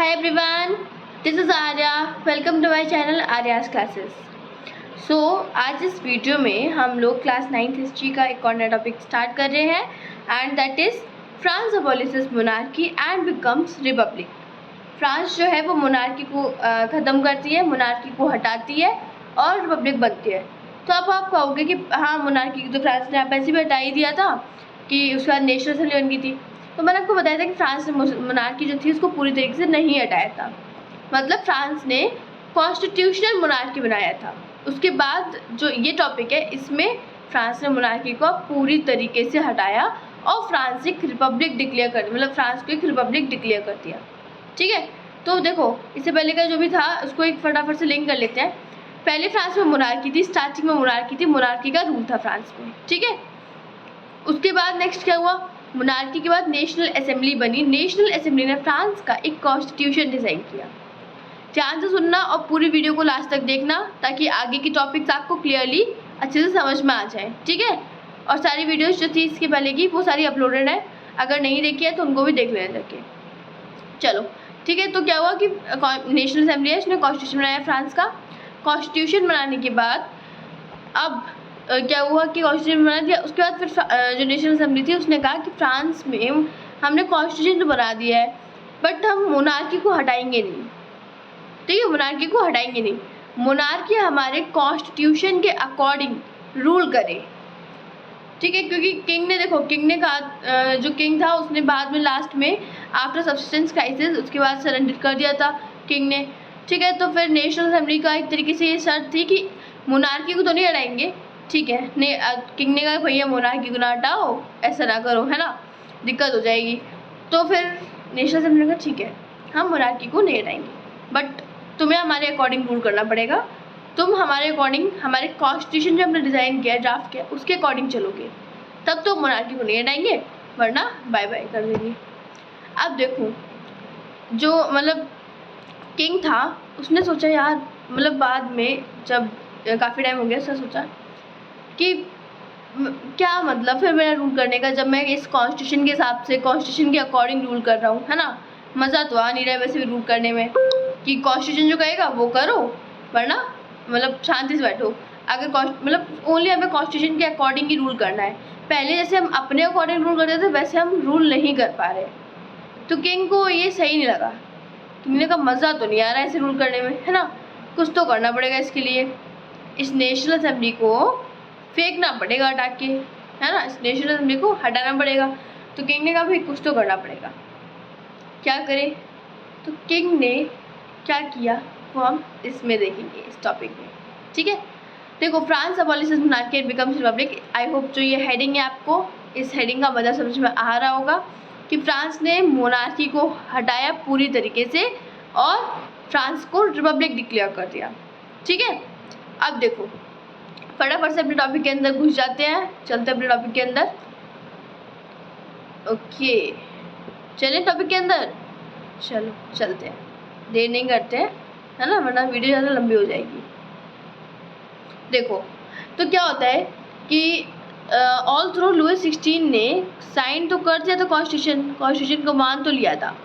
Hi everyone, this is Arya. Welcome to my channel Arya's Classes. So आज इस video में हम लोग क्लास 9th हिस्ट्री का एक और नया टॉपिक स्टार्ट कर रहे हैं and that is France अबॉलिशेस monarchy and becomes Republic. France जो है वो मोनार्की को ख़त्म करती है, मोनार्की को हटाती है और रिपब्लिक बनती है। तो अब आप कहोगे कि हाँ मोनार्की तो फ्रांस ने आप ऐसे भी हटा ही दिया था कि उसके बाद नेशनल असेंबली बन गई थी। तो मैंने आपको बताया था कि फ्रांस ने मोनार्की जो थी उसको पूरी तरीके से नहीं हटाया था, मतलब फ्रांस ने कॉन्स्टिट्यूशनल मोनार्की बनाया था। उसके बाद जो ये टॉपिक है इसमें फ्रांस ने मोनार्की को पूरी तरीके से हटाया और फ्रांस एक रिपब्लिक डिक्लेयर कर, मतलब फ्रांस को एक रिपब्लिक डिक्लेयर कर दिया। ठीक है, तो देखो इससे पहले का जो भी था उसको एक फटाफट से लिंक कर लेते हैं। पहले फ्रांस में मोनार्की थी, स्टार्टिंग में मोनार्की थी, मोनार्की का रूल था फ्रांस में। ठीक है, उसके बाद नेक्स्ट क्या हुआ, मोनार्की के बाद नेशनल असेंबली बनी। नेशनल असेंबली ने फ्रांस का एक कॉन्स्टिट्यूशन डिज़ाइन किया। ध्यान से सुनना और पूरी वीडियो को लास्ट तक देखना ताकि आगे की टॉपिक्स आपको क्लियरली अच्छे से समझ में आ जाए। ठीक है, और सारी वीडियोस जो थी इसके पहले की वो सारी अपलोडेड है, अगर नहीं देखी है तो उनको भी देख लेना जाके। चलो ठीक है, तो क्या हुआ कि नेशनल असेंबली है, इसने कॉन्स्टिट्यूशन बनाया फ्रांस का। कॉन्स्टिट्यूशन बनाने के बाद अब क्या हुआ कि कॉन्स्टिट्यूशन बना दिया। उसके बाद फिर जो नेशनल असेंबली थी उसने कहा कि फ्रांस में हमने कॉन्स्टिट्यूशन तो बना दिया है बट हम मोनार्की को हटाएंगे नहीं। ठीक है, मोनार्की को हटाएंगे नहीं, मोनार्की हमारे कॉन्स्टिट्यूशन के अकॉर्डिंग रूल करे। ठीक है, क्योंकि किंग ने देखो, किंग ने कहा, जो किंग था उसने बाद में लास्ट में आफ्टर सब्सिस्टेंस क्राइसिस उसके बाद सरेंडर कर दिया था किंग ने। ठीक है, तो फिर नेशनल असेंबली का एक तरीके से ये शर्त थी कि मोनार्की को तो नहीं हटाएंगे। ठीक है, किंग ने कहा भैया मोनार्की को ना हटाओ, ऐसा ना करो, है ना, दिक्कत हो जाएगी। तो फिर नेशनल असेंबली ने कहा ठीक है हम मोनार्की को नहीं हटाएंगे बट तुम्हें हमारे अकॉर्डिंग रूल करना पड़ेगा, तुम हमारे अकॉर्डिंग, हमारे कॉन्स्टिट्यूशन जो हमने डिज़ाइन किया, ड्राफ्ट किया, उसके अकॉर्डिंग चलोगे तब तो मोनार्की को नहीं हटाएंगे वरना बाय बाय कर देंगे। अब देखो जो मतलब किंग था उसने सोचा यार, मतलब बाद में जब काफ़ी टाइम हो गया उसने सोचा कि क्या मतलब फिर मेरा रूल करने का, जब मैं इस कॉन्स्टिट्यूशन के हिसाब से, कॉन्स्टिट्यूशन के अकॉर्डिंग रूल कर रहा हूँ, है ना, मज़ा तो आ नहीं रहा है वैसे भी रूल करने में कि कॉन्स्टिट्यूशन जो कहेगा वो करो वरना मतलब शांति से बैठो। अगर मतलब ओनली हमें कॉन्स्टिट्यूशन के अकॉर्डिंग ही रूल करना है। पहले जैसे हम अपने अकॉर्डिंग रूल करते थे वैसे हम रूल नहीं कर पा रहे, तो किंग को ये सही नहीं लगा। किंग ने कहा मज़ा तो नहीं आ रहा है ऐसे रूल करने में, है ना, कुछ तो करना पड़ेगा इसके लिए, इस नेशनल असेंबली को फेंकना पड़ेगा हटा के, है ना, इस नेशनल असेंबली को हटाना पड़ेगा। तो किंग ने कहा भाई कुछ तो करना पड़ेगा, क्या करे। तो किंग ने क्या किया वो हम इसमें देखेंगे, इस टॉपिक में। ठीक है, देखो France अबॉलिशेस monarchy and becomes Republic. I hope जो ये हेडिंग है आपको इस हेडिंग का मज़ा समझ में आ रहा होगा कि फ्रांस ने मोनार्की को हटाया पूरी तरीके से और फ्रांस को रिपब्लिक डिक्लेयर कर दिया। ठीक है, अब देखो फटाफट से अपने टॉपिक के अंदर घुस जाते हैं, चलते हैं अपने टॉपिक के अंदर। ओके चलिए टॉपिक के अंदर, चलो चलते हैं, देर नहीं करते हैं, है ना, वरना वीडियो ज़्यादा लंबी हो जाएगी। देखो तो क्या होता है कि ऑल थ्रू लुइस 16 ने साइन तो कर दिया था कॉन्स्टिट्यूशन को मान तो लिया था,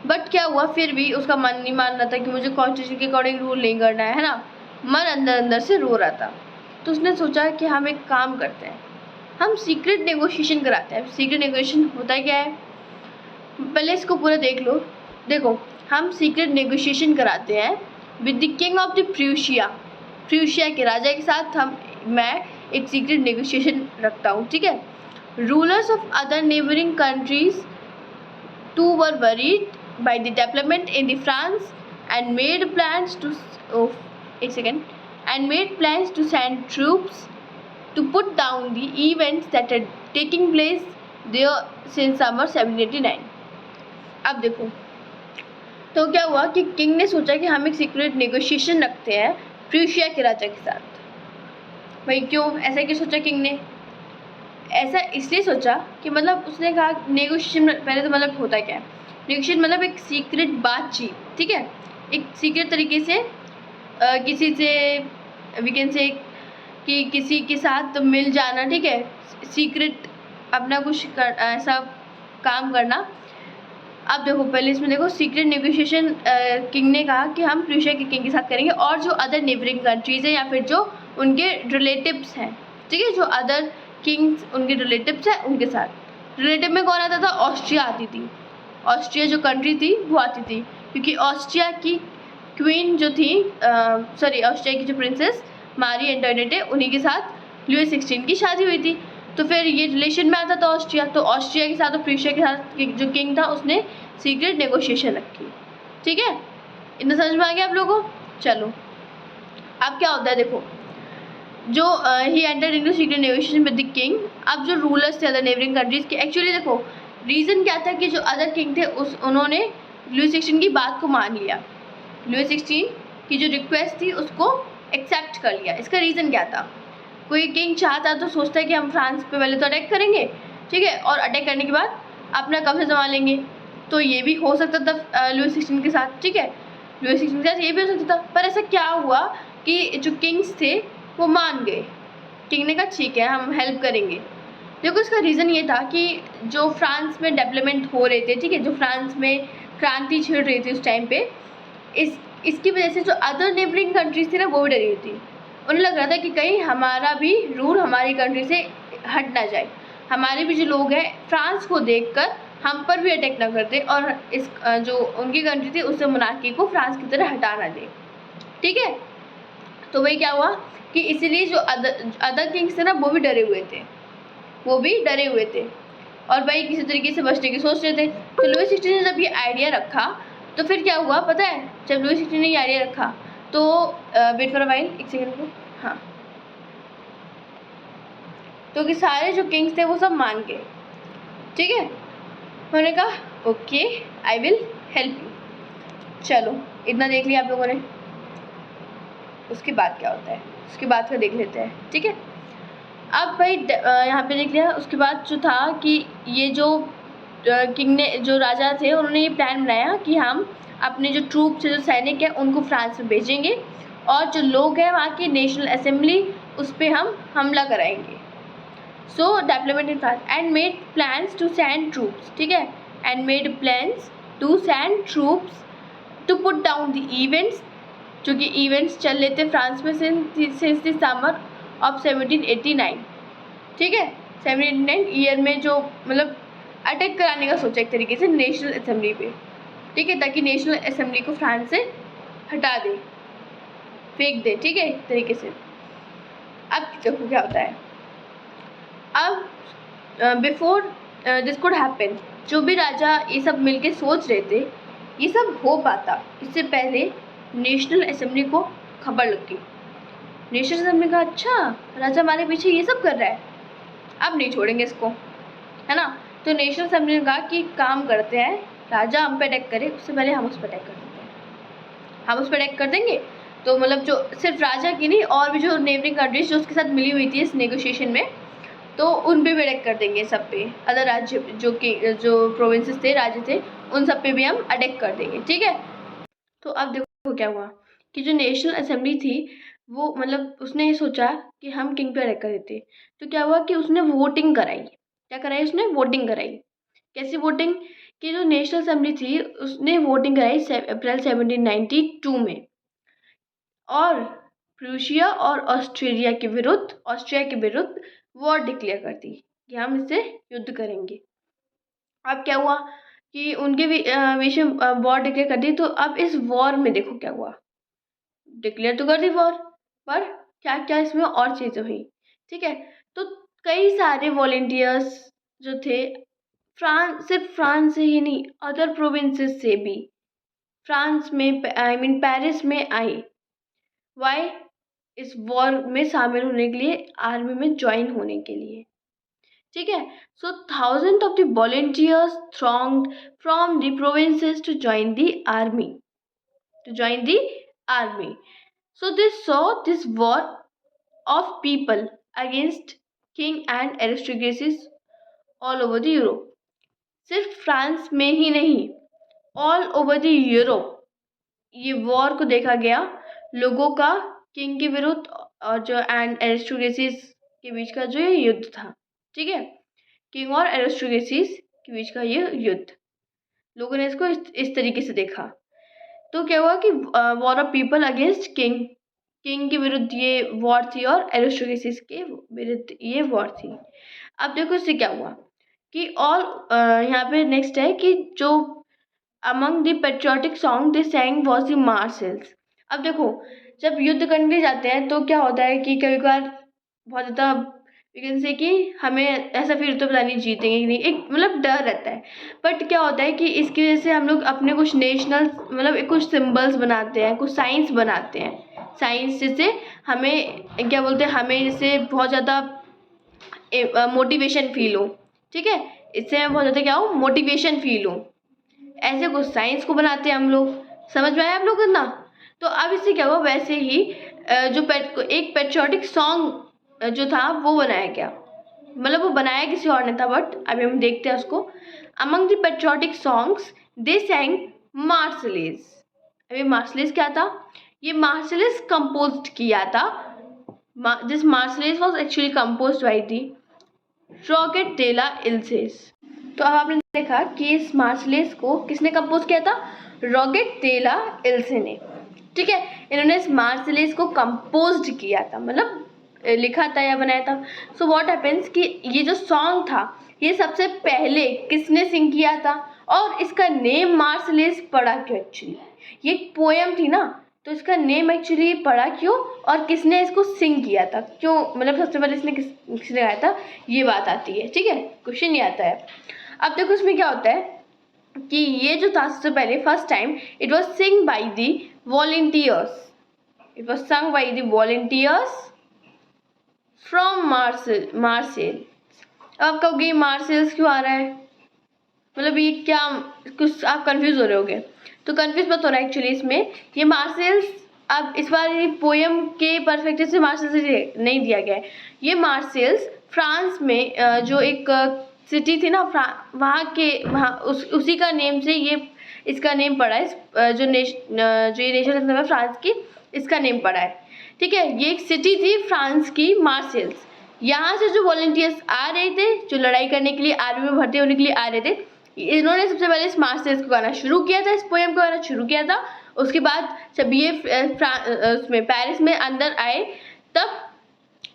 बट क्या हुआ फिर भी उसका मन नहीं मान रहा था कि मुझे कॉन्स्टिट्यूशन के अकॉर्डिंग रूल नहीं करना है ना, मन अंदर अंदर से रो रहा था। तो उसने सोचा कि हम एक काम करते हैं, हम सीक्रेट नेगोशिएशन कराते हैं। सीक्रेट नेगोशिएशन होता क्या है पहले इसको पूरा देख लो। देखो हम सीक्रेट नेगोशिएशन कराते हैं with the king of the Prussia के राजा के साथ मैं एक सीक्रेट नेगोशिएशन रखता हूँ। ठीक है, rulers of other neighbouring countries to were worried by the development in the France and made plans to send troops to put down the events that are taking place there since summer 1789। अब देखो तो क्या हुआ कि king ने सोचा कि हम एक सीक्रेट नेगोशिएशन रखते हैं प्रूशिया के राजा के साथ। भाई क्यों ऐसा क्यों सोचा किंग ने? ऐसा इसलिए सोचा कि मतलब उसने कहा नेगोशिएशन पहले तो मतलब होता क्या है, नेगोशिएशन मतलब एक सीक्रेट बातचीत। ठीक है, एक सीक्रेट तरीके से किसी से वी कैन से कि किसी के साथ मिल जाना। ठीक है, सीक्रेट अपना कुछ ऐसा काम करना अब देखो पहले इसमें देखो सीक्रेट नेगोशिएशन किंग ने कहा कि हम प्रूशिया के किंग के साथ करेंगे और जो अदर नेबरिंग कंट्रीज़ हैं या फिर जो उनके रिलेटिव्स हैं, ठीक है, जो अदर किंग्स उनके रिलेटिव्स हैं उनके साथ। रिलेटिव में कौन आता था? ऑस्ट्रिया आती थी। ऑस्ट्रिया जो कंट्री थी वो आती थी, क्योंकि ऑस्ट्रिया की क्वीन जो थी, ऑस्ट्रिया की जो प्रिंसेस मारी एंटोइनेट है, उन्हीं के साथ लुई 16 की शादी हुई थी। तो फिर ये रिलेशन में आता था ऑस्ट्रिया, तो ऑस्ट्रिया के साथ और प्रूशिया के साथ जो किंग था उसने सीक्रेट नेगोशिएशन रखी। ठीक है, इतना समझ में आ गया आप लोगों को? चलो अब क्या होता है देखो, जो he entered into secret negotiation with the king. अब जो रूलर्स थे अदर नेबरिंग कंट्रीज के, एक्चुअली देखो रीज़न क्या था कि जो अदर किंग थे उन्होंने लुई 16 की बात को मान लिया। लुई 16 की जो रिक्वेस्ट थी उसको एक्सेप्ट कर लिया। इसका रीज़न क्या था? कोई किंग चाहता तो सोचता है कि हम फ्रांस पे पहले तो अटैक करेंगे, ठीक है, और अटैक करने के बाद अपना कब्जा जमा लेंगे। तो ये भी हो सकता था लुई 16 के साथ, ठीक है, लुई 16 के साथ ये भी हो सकता था। पर ऐसा क्या हुआ कि जो किंग्स थे वो मान गए। किंग ने कहा ठीक है हम हेल्प करेंगे। देखो इसका रीज़न ये था कि जो फ्रांस में डेवलपमेंट हो रहे थे, ठीक है, जो फ्रांस में क्रांति छिड़ रही थी उस टाइम पे, इसकी वजह से जो अदर नेबरिंग कंट्रीज थी ना वो भी डरी हुई थी। उन्हें लग रहा था कि कहीं हमारा भी रूल हमारी कंट्री से हट ना जाए, हमारे भी जो लोग हैं फ्रांस को देखकर हम पर भी अटैक ना कर दे और इस जो उनकी कंट्री थी उससे मोनार्की को फ्रांस की तरह हटा ना दे। ठीक है, तो वही क्या हुआ कि इसीलिए जो अदर किंग्स थे ना वो भी डरे हुए थे, वो भी डरे हुए थे और भाई किसी तरीके से बचने की सोच रहे थे। तो लुई 16 ने जब ये आइडिया रखा तो फिर क्या हुआ पता है? जब लुई 16 ने ये आइडिया रखा तो वेट फॉर अ व्हाइल, एक सेकंड को, हाँ, तो कि सारे जो किंग्स थे वो सब मान गए। ठीक है, उन्होंने कहा okay I will help you. चलो इतना देख लिया आप लोगों ने, उसके बाद क्या होता है उसके बाद का देख लेते हैं। ठीक है, अब भाई यहाँ पे देख लिया। उसके बाद जो था कि ये जो किंग ने, जो राजा थे, उन्होंने ये प्लान बनाया कि हम अपने जो ट्रूप्स जो सैनिक हैं उनको फ्रांस में भेजेंगे और जो लोग हैं वहाँ की नेशनल असेंबली उस पर हम हमला कराएंगे। So development in France and made plans to send troops, ठीक है, and made plans to send troops to put down the events, जो कि इवेंट्स चल रहे थे फ्रांस में सिंस द समर ऑफ 1789। ठीक है, 1789 ईयर में जो मतलब अटैक कराने का सोचा एक तरीके से नेशनल असेंबली पे, ठीक है, ताकि नेशनल असेंबली को फ्रांस से हटा दे, फेंक दे, ठीक है, एक तरीके से। अब देखो क्या होता है। अब बिफोर दिस कुड हैपन, जो भी राजा ये सब मिलके सोच रहे थे ये सब हो पाता, इससे पहले नेशनल असेंबली को खबर लग गई। नेशनल असेंबली का अच्छा राजा हमारे पीछे ये सब कर रहा है, अब नहीं छोड़ेंगे इसको, है ना। तो नेशनल असेंबली ने कहा कि काम करते हैं, राजा हम पे अटैक करे उससे पहले हम उस पर अटैक कर देते हैं, हम उस पर अटैक कर देंगे। तो मतलब जो सिर्फ राजा की नहीं और भी जो नेबरिंग कंट्रीज जो उसके साथ मिली हुई थी इस नेगोशिएशन में, तो उन पे भी अटैक कर देंगे, सब पे, अदर राज्य जो प्रोविंसेस थे, राज्य थे, उन सब पे भी हम अटैक कर देंगे। ठीक है, तो अब देखो क्या हुआ कि जो नेशनल असेंबली थी वो मतलब उसने ये सोचा कि हम किंग पे अटैक कर देते। तो क्या हुआ कि उसने वोटिंग कराई। क्या कराई उसने? वोटिंग कराई। कैसी वोटिंग? कि जो नेशनल असेंबली थी उसने वोटिंग कराई अप्रैल 1792 में, और प्रूशिया और ऑस्ट्रिया के विरुद्ध वॉर डिक्लेयर कर दी कि हम इससे युद्ध करेंगे। अब क्या हुआ कि उनके विषय वॉर डिक्लेयर कर दी। तो अब इस वॉर में देखो क्या हुआ, डिक्लेयर तो कर दी वॉर, पर क्या क्या इसमें और चीज़ें हुई। ठीक है, तो कई सारे वॉलेंटियर्स जो थे सिर्फ फ्रांस से ही नहीं अदर प्रोविंसेस से भी फ्रांस में, आई मीन पेरिस में आए। वाई? इस वॉर में शामिल होने के लिए, आर्मी में ज्वाइन होने के लिए। ठीक है, so thousand of the volunteers thronged from the provinces to join the army, so they saw this war of people against king and aristocracies all over the Europe। सिर्फ फ्रांस में ही नहीं, all over the Europe ये war को देखा गया, लोगों का king के विरुद्ध और जो एंड एरिस्टोक्रेसीज के बीच का जो ये युद्ध था। ठीक है, किंग और एरिस्टोक्रेसीज के बीच का ये युद्ध, लोगों ने इसको इस तरीके से देखा। तो क्या हुआ कि war of people against king, king के विरुद्ध ये वॉर थी और एरिस्टोक्रेसीज के विरुद्ध ये वॉर थी। अब देखो इससे क्या हुआ कि ऑल यहाँ पे नेक्स्ट है कि जो among the patriotic song they सैंग was the marshals. अब देखो जब युद्ध करने जाते हैं तो क्या होता है कि कभी कभार बहुत ज़्यादा से कि हमें ऐसा फील होता है पता नहीं जीतेंगे कि नहीं, एक मतलब डर रहता है। बट क्या होता है कि इसकी वजह से हम लोग अपने कुछ नेशनल मतलब कुछ सिंबल्स बनाते हैं, कुछ साइंस बनाते हैं। साइंस जैसे हमें क्या बोलते हैं, हमें जैसे बहुत ज़्यादा मोटिवेशन फील हो, ठीक है, इससे हमें बहुत ज़्यादा क्या हो, मोटिवेशन फील हो, ऐसे कुछ साइंस को बनाते हैं हम लोग। समझ में आया आप लोगों को ना? तो अब इससे क्या हुआ, वैसे ही जो एक पेट्रियोटिक सॉन्ग जो था वो बनाया गया, मतलब वो बनाया किसी और ने था, बट अभी हम देखते हैं उसको। Among the patriotic songs they sang Marseillaise. अभी मार्शलेज क्या था? ये मार्शलेज कंपोज किया था। This Marseillaise was actually composed by the Rouget de Lisle. तो अब आपने देखा कि इस मार्शलेज को किसने कंपोज किया था? रॉगेट डेला इल्से ने, ठीक है। इन्होंने इस मार्शलेज को कंपोज किया था, मतलब लिखा था या बनाया था। सो व्हाट हैपेंस कि ये जो सॉन्ग था ये सबसे पहले किसने सिंग किया था, और इसका नेम मार्शलेज पड़ा क्यों? एक्चुअली ये पोएम थी ना, तो इसका नेम एक्चुअली पड़ा क्यों और किसने इसको सिंग किया था, क्यों, मतलब सबसे पहले इसने किसने गाया था, ये बात आती है, ठीक है, क्वेश्चन ये आता है। अब देखो इसमें क्या होता है कि ये जो था सबसे पहले first time it was sing by the volunteers, it was sung by the volunteers from Marseille. अब आप कहोगे मार्सेल्स क्यों आ रहा है, मतलब ये क्या, कुछ आप कंफ्यूज हो रहे होगे। तो कंफ्यूज मत होना, एक्चुअली इसमें ये मार्शल्स, अब इस बार ये पोएम के परस्पेक्टिव से मार्शल्स नहीं दिया गया है। ये मार्शल्स फ्रांस में जो एक सिटी थी ना, वहाँ उसी का नेम से ये इसका नेम पड़ा है। जो ये नेशन है फ्रांस की, इसका नेम पड़ा है, ठीक है। ये एक सिटी थी फ्रांस की, मार्शल्स। यहाँ से जो वॉलंटियर्स आ रहे थे, जो लड़ाई करने के लिए आर्मी में भर्ती होने के लिए आ रहे थे, इन्होंने सबसे पहले इस मार्शल्स को गाना शुरू किया था, इस पोएम को गाना शुरू किया था। उसके बाद जब ये उसमें पेरिस में अंदर आए, तब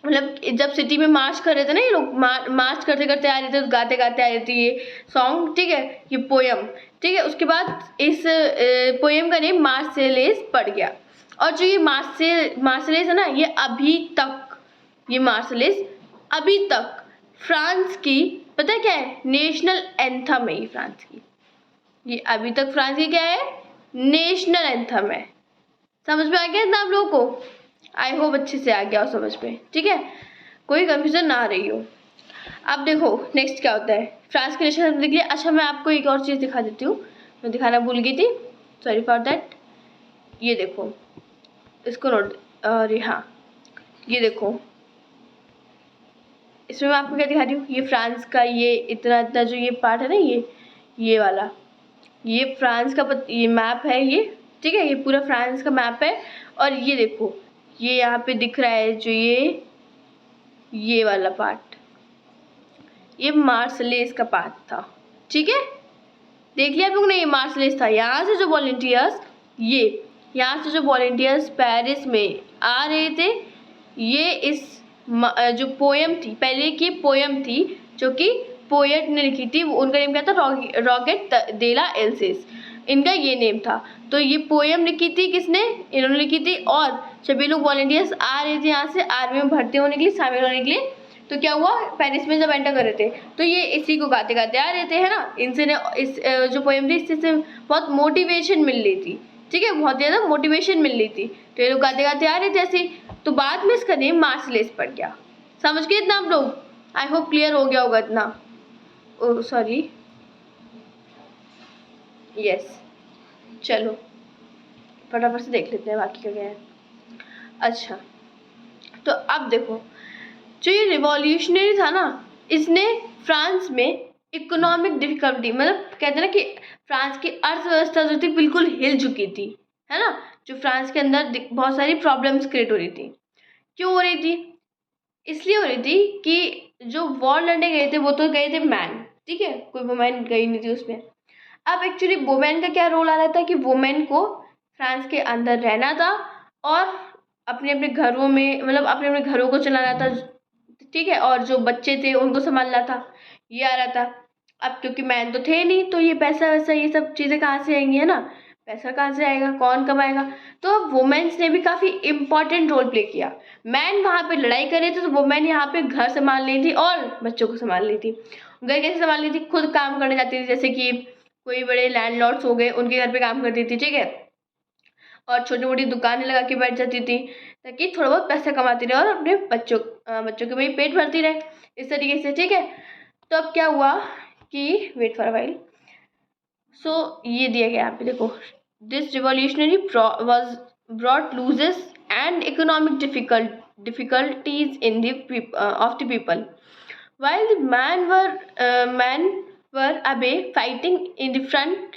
मतलब जब सिटी में मार्च कर रहे थे ना ये लोग, मार्च करते करते आ रहे थे, गाते गाते आ रही थी ये सॉन्ग, ठीक है, ये पोएम, ठीक है। उसके बाद इस पोएम का नेम मार्शलेज पड़ गया। और जो ये मार्शलेज है ना, ये अभी तक, ये मार्शलेज अभी तक फ्रांस की, पता है क्या है, नेशनल एंथम है ये फ्रांस की। ये अभी तक फ्रांस की क्या है, नेशनल एंथम है। समझ में आ गया ना आप लोगों को? आई होप अच्छे से आ गया हो समझ में, ठीक है, कोई कंफ्यूजन ना आ रही हो। अब देखो नेक्स्ट क्या होता है फ्रांस के नेशनल एंथम के लिए। अच्छा मैं आपको एक और चीज़ दिखा देती हूँ, मैं दिखाना भूल गई थी, सॉरी फॉर दैट। ये देखो, इसको नोट, अरे हाँ ये देखो, इसमें मैं आपको क्या दिखा रही हूँ, ये फ्रांस का ये इतना इतना जो ये पार्ट है ना, ये वाला, ये फ्रांस का ये मैप है ये, ठीक है, ये पूरा फ्रांस का मैप है। और ये देखो ये यहाँ पे दिख रहा है जो ये वाला पार्ट, ये मार्शलेज का पार्ट था, ठीक है। देख लिया आप लोग ने, ये मार्शलेज था। यहाँ से जो वॉलंटियर्स, ये यहाँ से जो वॉलंटियर्स पेरिस में आ रहे थे, ये इस जो पोएम थी, पहले की पोएम थी जो कि पोएट ने लिखी थी, उनका नेम क्या था, रॉगेट डेला इल्सेस, इनका ये नेम था। तो ये पोएम लिखी थी किसने, इन्होंने लिखी थी। और जब ये लोग वॉलंटियर्स आ रहे थे यहाँ से आर्मी में भर्ती होने के लिए, शामिल होने के लिए, तो क्या हुआ, पेरिस में जब एंटर कर रहे थे तो ये इसी को गाते गाते आ रहे थे, है ना। इनसे ने इस जो पोएम थी इससे बहुत मोटिवेशन मिल रही थी, ठीक है, बहुत ज़्यादा मोटिवेशन मिल रही थी। तो ये लोग गाते गाते आ रहे थे ऐसे, तो बाद में इसका नेम मार्शलेज पड़ गया। समझ गए इतना आप लोग? आई होप क्लियर हो गया होगा इतना। ओ सॉरी, यस, चलो फटाफट से देख लेते हैं बाकी का क्या है। अच्छा तो अब देखो, जो ये रिवॉल्यूशनरी था ना, इसने फ्रांस में इकोनॉमिक डिफिकल्टी, मतलब कहते हैं ना कि फ्रांस की अर्थव्यवस्था जो थी बिल्कुल हिल चुकी थी, है ना। जो फ्रांस के अंदर बहुत सारी प्रॉब्लम्स क्रिएट हो रही थी। क्यों हो रही थी? इसलिए हो रही थी कि जो वॉर लड़ने गए थे वो तो गए थे मैन, ठीक है, कोई वुमेन गई नहीं थी उसमें। अब एक्चुअली वुमेन का क्या रोल आ रहा था कि वुमेन को फ्रांस के अंदर रहना था और अपने अपने घरों में, मतलब अपने अपने घरों को चलाना था, ठीक है, और जो बच्चे थे उनको संभालना था, ये आ रहा था। अब क्योंकि मैन तो थे नहीं, तो ये पैसा वैसा ये सब चीज़ें कहाँ से आएंगी, है ना, पैसा कहाँ से आएगा, कौन कमाएगा। तो वुमेन्स ने भी काफ़ी इम्पोर्टेंट रोल प्ले किया। मैन वहाँ पे लड़ाई कर रहे थे तो वुमेन यहाँ पे घर संभाल रही थी और बच्चों को संभाल रही थी। घर कैसे संभाल रही थी, खुद काम करने जाती थी, जैसे कि कोई बड़े लैंडलॉर्ड्स हो गए, उनके घर पे काम करती थी, ठीक है, और छोटी मोटी दुकानें लगा के बैठ जाती थी ताकि थोड़ा बहुत पैसा कमाती रहे और अपने बच्चों के भी पेट भरती रहे, इस तरीके से, ठीक है। तो अब क्या हुआ कि वेट फॉर अ व्हाइल, सो ये दिया गया यहाँ पे, देखो, this revolutionary was brought loses and economic difficulties in the of the people while the men were away fighting in the front,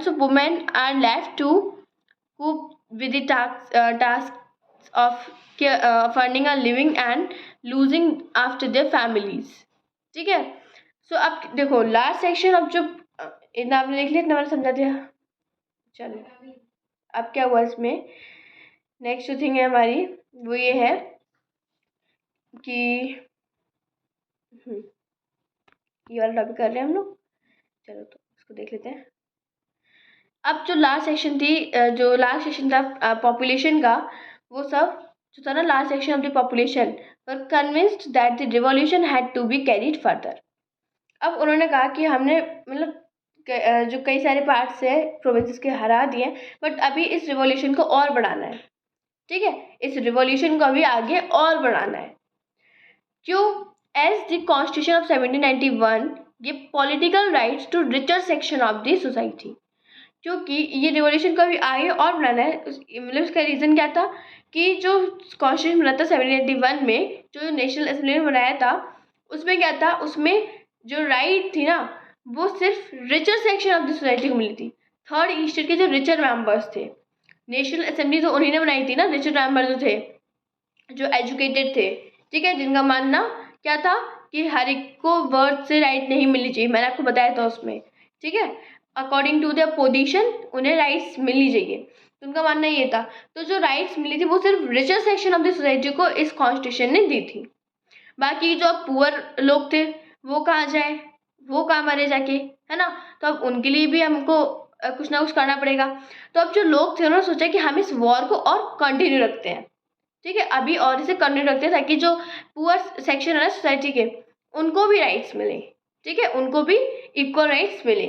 so women are left to cope with the tasks of earning a living and losing after their families, ठीक है। सो अब देखो last section, अब जो इतना आपने लिख लिया, इतना मैंने समझा दिया, चलो अब क्या हुआ इसमें, नेक्स्ट जो थिंग है हमारी वो ये है कि ये वाला टॉपिक कर रहे हैं हम लोग, चलो तो इसको देख लेते हैं। अब जो लास्ट सेक्शन थी, जो लास्ट सेक्शन था पॉपुलेशन का, वो सब जो था ना, last section of the population were convinced that the revolution had to be carried further. अब उन्होंने कहा कि हमने मतलब जो कई सारे पार्ट्स है प्रोविंसेस के हरा दिए, बट अभी इस रिवॉल्यूशन को और बढ़ाना है, ठीक है, इस रिवॉल्यूशन को अभी आगे और बढ़ाना है। क्यों? As the constitution of 1791 give political rights to richer section of the society. क्योंकि ये रिवॉल्यूशन को अभी आगे और बढ़ाना है, मतलब इसका रीज़न क्या था कि जो कॉन्स्टिट्यूशन बना था 1791 में, जो नेशनल असेंबली ने बनाया था, उसमें क्या था, उसमें जो राइट थी ना वो सिर्फ richer section of the society को मिली थी। थर्ड ईस्टर के जो रिचर मेंबर्स थे, नेशनल असेंबली तो उन्हीं ने बनाई थी ना, रिचर मेंबर जो थे, जो एजुकेटेड थे, ठीक है, जिनका मानना क्या था कि हर एक को वर्थ से राइट नहीं मिलनी चाहिए, मैंने आपको बताया था उसमें, ठीक है, अकॉर्डिंग टू देयर पोजीशन उन्हें राइट्स मिलनी चाहिए, तो उनका मानना ये था। तो जो राइट्स मिली थी वो सिर्फ richer section of the society को इस कॉन्स्टिट्यूशन ने दी थी। बाकी जो पुअर लोग थे वो कहाँ जाए, वो कहाँ मरे जाके, है ना, तो अब उनके लिए भी हमको कुछ ना कुछ करना पड़ेगा। तो अब जो लोग थे उन्होंने सोचा कि हम इस वॉर को और कंटिन्यू रखते हैं, ठीक है, अभी और इसे कंटिन्यू रखते हैं ताकि जो पुअर सेक्शन है ना सोसाइटी के, उनको भी राइट्स मिले, ठीक है, उनको भी इक्वल राइट्स मिले।